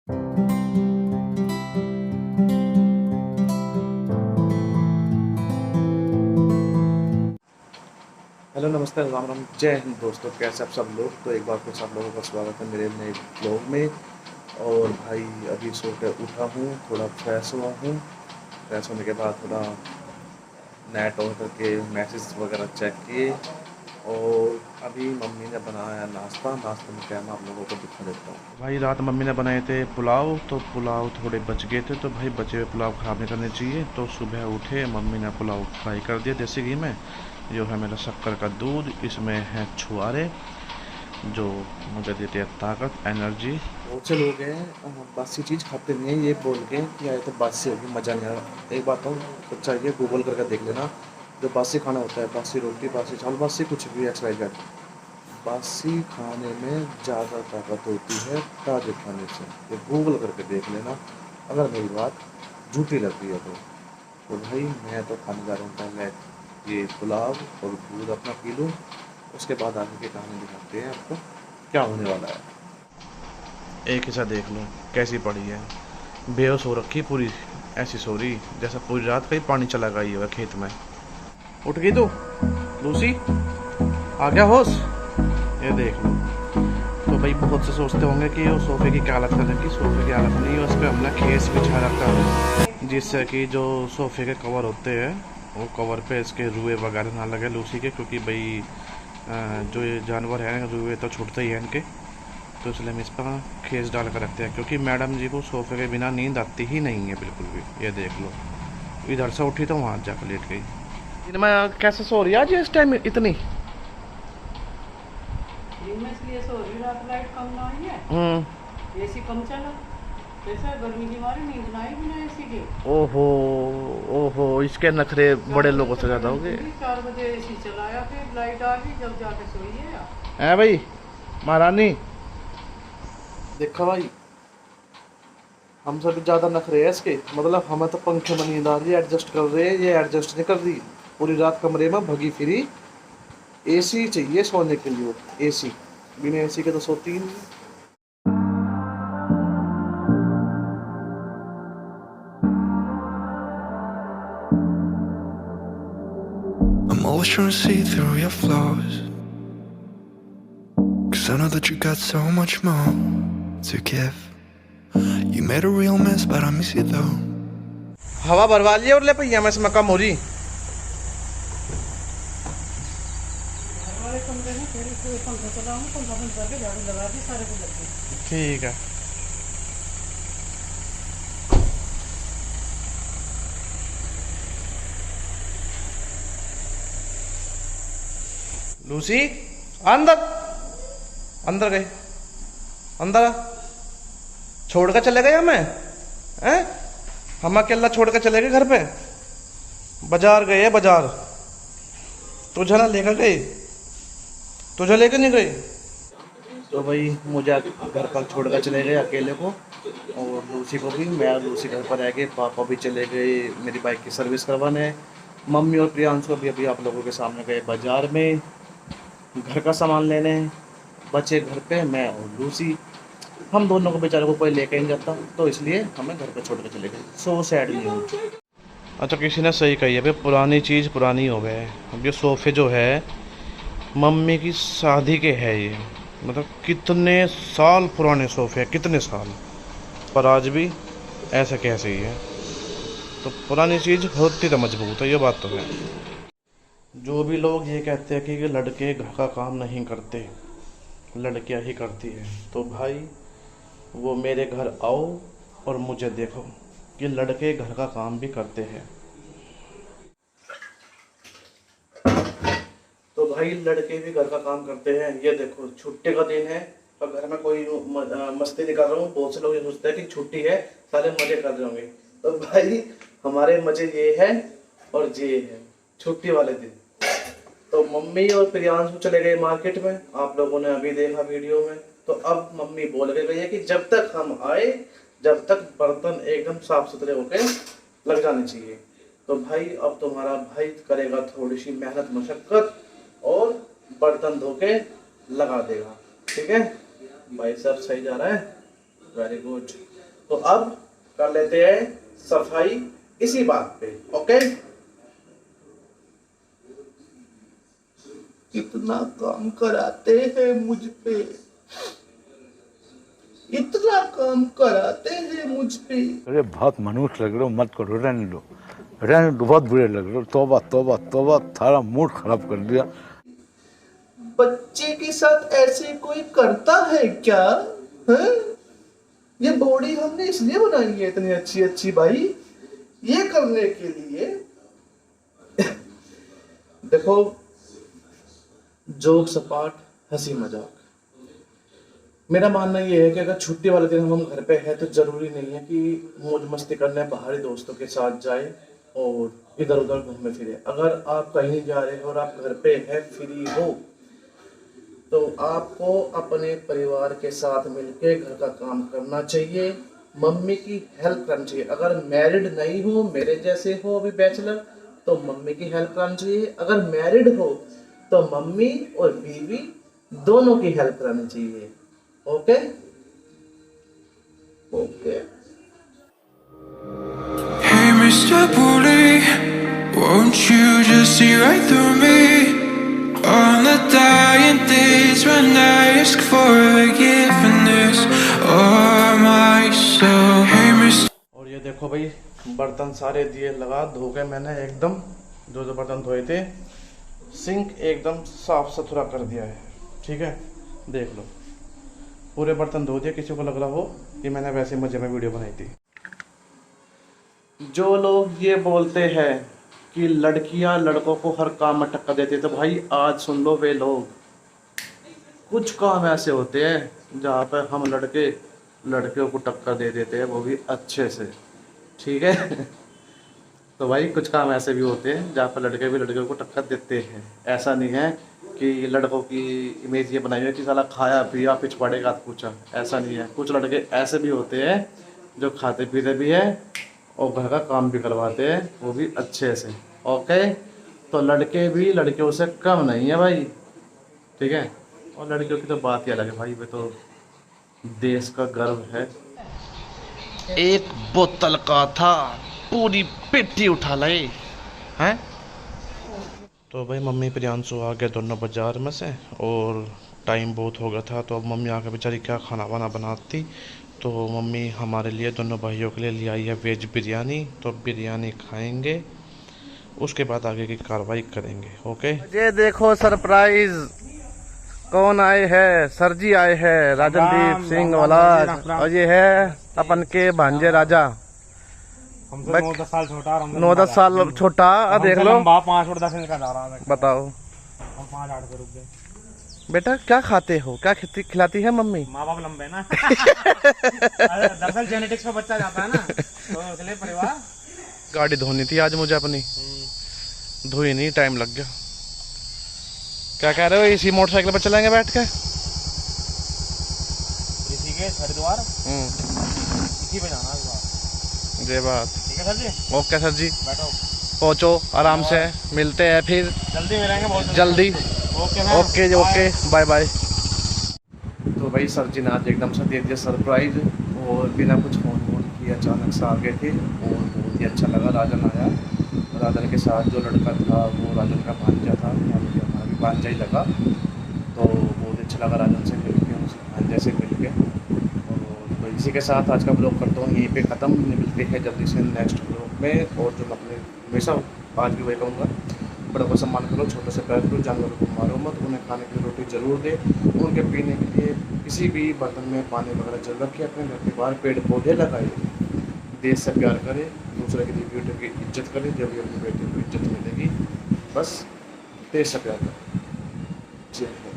Hello, नमस्ते, राम राम, जय हिंद दोस्तों। कैसे आप सब लोग। तो एक बार फिर सब लोगों का स्वागत है मेरे नए ब्लॉग में। और भाई अभी सो कर उठा हूँ, थोड़ा फ्रेश हुआ हूँ। फ्रेश होने के बाद थोड़ा नेट ऑन करके मैसेज वगैरह चेक किए। और अभी मम्मी ने बनाया नाश्ते में क्या मैं आप लोगों को दिखा देता हूँ। भाई रात मम्मी ने बनाए थे पुलाव, तो पुलाव थोड़े बच गए थे, तो भाई बचे हुए पुलाव ख़राब नहीं करने चाहिए। तो सुबह उठे, मम्मी ने पुलाव फ्राई कर दिया देसी घी में। जो है मेरा शक्कर का दूध, इसमें है छुआरे जो मुझे देते हैं ताकत, एनर्जी। बहुत से लोग हैं बासी चीज़ खाते नहीं है, ये बोल के कि यार तो बासी होगी, मज़ा नहीं आ रहा। एक बात तो सच्चाई है, गूगल करके देख लेना। जो बासी खाना होता है, बासी रोटी, बासी चावल, बासी कुछ भी XYZ, बासी खाने में ज़्यादा ताकत होती है ताज़े खाने से। ये गूगल करके देख लेना, अगर मेरी बात झूठी लगती है तो भाई मैं तो खाने जा रहा हूँ पहले ये पुलाव और दूध अपना पी लूँ। उसके बाद आगे की कहानी दिखाते हैं आपको क्या होने वाला है। एक हिस्सा देख लो कैसी पड़ी है, बेहोश हो रखी पूरी, ऐसी सो रही जैसा पूरी रात का ही पानी चला गया ही होगा खेत में। उठ गई तू लूसी, आ गया होश। ये देख लो। तो भाई बहुत से सोचते होंगे कि वो सोफ़े की क्या हालत करेंगे। सोफ़े की हालत नहीं है, उस पर हमने खेस बिछा रखा है जिससे कि जो सोफ़े के कवर होते हैं वो कवर पे इसके रुए वगैरह ना लगे लूसी के, क्योंकि भाई जो ये जानवर हैं रुए तो छूटते ही हैं इनके। तो इसलिए हम इस पर खेस डाल कर रखते हैं, क्योंकि मैडम जी को सोफ़े के बिना नींद आती ही नहीं है बिल्कुल भी। ये देख लो, इधर से उठी तो वहाँ जाकर लेट गई। इनमें कैसे सो रही है आज इस टाइम इतनी। दिन में इसलिए सो रही, रात लाइट कम ना आई है, एसी कम चला, जैसे गर्मी की मारी नींद ना आई बिना एसी के। ओहो, ओहो, इसके नखरे बड़े लोगों से ज़्यादा हो गए। 4 बजे एसी चलाया, फिर लाइट आ गई, जब जाके सोई है। है भाई महारानी, देखा भाई हमसे भी ज़्यादा नखरे है इसके। मतलब हमें तो पंखे में नींद आ रही है, एडजस्ट कर रहे हैं, ये एडजस्ट नहीं कर रही। पूरी रात कमरे में भगी फिरी। एसी चाहिए सोने के लिए, एसी, बिना एसी के तो सोती ही नहीं। I'm always trying to see through your flaws, 'cause I know that you got so much more to give. You made a real mess, but I miss you though. हवा भरवा लिया और ले पहिया में इसमें कम हो रही। हमारे कमरे में फिर कोई पंखा चलाऊं, पंखा बंद करके झाड़ू लगा दी सारे को लग गई। ठीक है। लूसी अंदर, अंदर गए, अंदर आ। छोड़ कर चले गए हमें, हैं? हम अकेला छोड़ कर चले गए घर पे। बाजार गए, बाजार तुझे ना लेकर गए, तुझे लेकर नहीं गए। तो भाई मुझे घर पर छोड़ कर चले गए अकेले को, और लूसी को भी। मैं और लूसी घर पर रह गए, पापा भी चले गए मेरी बाइक की सर्विस करवाने। मम्मी और प्रियांश को भी अभी आप लोगों के सामने गए बाजार में घर का सामान लेने। बच्चे घर पे मैं और लूसी, हम दोनों को बेचारों को कोई लेके नहीं जाता, तो इसलिए हमें घर पे छोड़ के चले गए। So sad news. अच्छा, किसी ने सही कही है भाई, पुरानी चीज़ पुरानी हो गए। अब ये सोफ़े जो है मम्मी की शादी के है, ये मतलब कितने साल पुराने सोफ़े हैं, कितने साल, पर आज भी ऐसा कैसे ही है। तो पुरानी चीज़ होती तो मजबूत है, ये बात तो है। जो भी लोग ये कहते हैं कि लड़के घर का काम नहीं करते, लड़कियां ही करती है, तो भाई वो मेरे घर आओ और मुझे देखो कि लड़के घर का काम भी करते हैं। तो भाई लड़के भी घर का काम करते हैं। ये देखो छुट्टी का दिन है और घर में कोई मस्ती नहीं कर रहा हूँ। बहुत से लोग ये सोचते हैं कि छुट्टी है, सारे मजे कर रहे होंगे। तो भाई हमारे मजे ये है और ये है छुट्टी वाले दिन। तो मम्मी और प्रियांशु चले गए मार्केट में, आप लोगों ने अभी देखा वीडियो में। तो अब मम्मी बोल गई है कि जब तक हम आए, जब तक बर्तन एकदम साफ सुथरे होके लग जाने चाहिए। तो भाई अब तुम्हारा भाई करेगा थोड़ी सी मेहनत मशक्कत और बर्तन धो के लगा देगा, ठीक है भाई। सब सही जा रहा है। Very good. तो अब कर लेते हैं सफाई इसी बात पे, ओके। कितना काम कराते हैं मुझ पे, इतना काम कराते हैं मुझ पे। अरे बहुत मनुष्य लग रहे हो, मत करो, रहने दो, बहुत बुरे लग रहे हो। तौबा तौबा तौबा, सारा मूड खराब कर दिया। बच्चे के साथ ऐसे कोई करता है क्या? है? ये बॉडी हमने इसलिए बनाई है इतनी अच्छी अच्छी भाई, ये करने के लिए। देखो, जोक सपाट, हंसी मजाक। मेरा मानना ये है कि अगर छुट्टी वाले दिन हम घर पे हैं तो जरूरी नहीं है कि मौज मस्ती करने बाहरी दोस्तों के साथ जाए और इधर उधर घूमे फिरे। अगर आप कहीं नहीं जा रहे और आप घर पे है, फ्री हो, तो आपको अपने परिवार के साथ मिलके घर का काम करना चाहिए, मम्मी की हेल्प करनी चाहिए। अगर मैरिड नहीं हो, मेरे जैसे हो अभी बैचलर, तो मम्मी की हेल्प करनी चाहिए। अगर मैरिड हो तो मम्मी और बीवी दोनों की हेल्प करनी चाहिए, okay okay. Hey, Mr. Bully, won't you just see right through me? On the dying days when I ask for forgiveness or myself. Hey, Mr. और ये देखो भाई, बर्तन सारे दिए लगा धो के मैंने एकदम, जो जो बर्तन धोए थे, सिंक एकदम साफ सुथरा कर दिया है, ठीक है। देख लो, पूरे बर्तन धो दिए, किसी को लग रहा हो कि मैंने वैसे मजे में वीडियो बनाई थी। जो लोग ये बोलते हैं कि लड़कियां लड़कों को हर काम में टक्कर देती है, तो भाई आज सुन लो, वे लोग, कुछ काम ऐसे होते हैं जहाँ पर हम लड़के लड़कियों को टक्कर दे देते हैं, वो भी अच्छे से, ठीक है। तो भाई कुछ काम ऐसे भी होते हैं जहाँ पर लड़के भी लड़कियों को टक्कर देते हैं। ऐसा नहीं है कि लड़कों की इमेज ये बनाई है कि साला खाया पिया पिछवाड़े का पूछा, ऐसा नहीं है। कुछ लड़के ऐसे भी होते हैं जो खाते पीते भी हैं और घर का काम भी करवाते हैं, वो भी अच्छे से, ओके। तो लड़के भी लड़कियों से कम नहीं है भाई, ठीक है। और लड़कियों की तो बात ही अलग है भाई, वे तो देश का गर्व है। एक बोतल का था, पूरी पेटी उठा लाए हैं। तो भाई मम्मी प्रियांशु आ गए दोनों बाजार में से, और टाइम बहुत हो गया था, तो अब मम्मी आके बेचारी क्या खाना वाना बनाती। तो मम्मी हमारे लिए, दोनों भाइयों के लिए ले आई है वेज बिरयानी। तो बिरयानी खाएंगे, उसके बाद आगे की कार्रवाई करेंगे, ओके। ये देखो सरप्राइज, कौन आए हैं? सर जी आए हैं, राजनदीप सिंह वाला, और ये है अपन के भांजे राजा, 9-10 साल छोटा, 9-10 साल छोटा। देख लो, 5 और 10 का जा रहा है। बताओ हम 5-8 पे रुक गए। बेटा क्या खाते हो, क्या खिलाती है मम्मी? माँ बाप लंबे ना। दरअसल जेनेटिक्स पे बच्चा जाता है ना, तो इसलिए परिवार। गाड़ी धोनी थी आज मुझे अपनी, धोई नहीं, टाइम लग गया। क्या कह रहे हो, इसी मोटरसाइकिल पर चलेंगे बैठ के? ऋषिकेश हरिद्वार इसी पे जाना है। ये बात ठीक है सर जी, ओके सर जी, बैठो, पहुंचो आराम से, मिलते हैं फिर जल्दी मिलेंगे, बहुत जल्दी। ओके ओके जी, ओके, बाय बाय। तो भाई सर जी ने आज एकदम से दे दिया सरप्राइज, और बिना कुछ फोन वोन किए अचानक से आ गए थे, और बहुत ही अच्छा लगा। राजन आया, राजन के साथ जो लड़का था वो राजन का भांजा था, मुझे हमारा भी भांजा ही लगा। तो बहुत अच्छा लगा राजन से मिल के, उस भांजे से मिल के। और तो इसी के साथ आज का ब्लॉग करता हूँ यहीं पे ख़त्म। मिलते हैं जल्दी से नेक्स्ट ब्लॉग में। और जो मैं अपने हमेशा आज भी वही कहूँगा, बड़ों को सम्मान करो, छोटों से प्यार करो, जानवरों को मारो मत, उन्हें खाने के लिए रोटी ज़रूर दे, उनके पीने के लिए किसी भी बर्तन में पानी वगैरह जल रखे, अपने घर के बाहर पेड़ पौधे लगाए, देश से प्यार करें, दूसरे की बेटे की इज्जत करें, जब भी अपनी बेटी को इज्जत मिलेगी। बस देश से प्यार करें। जय हिंद।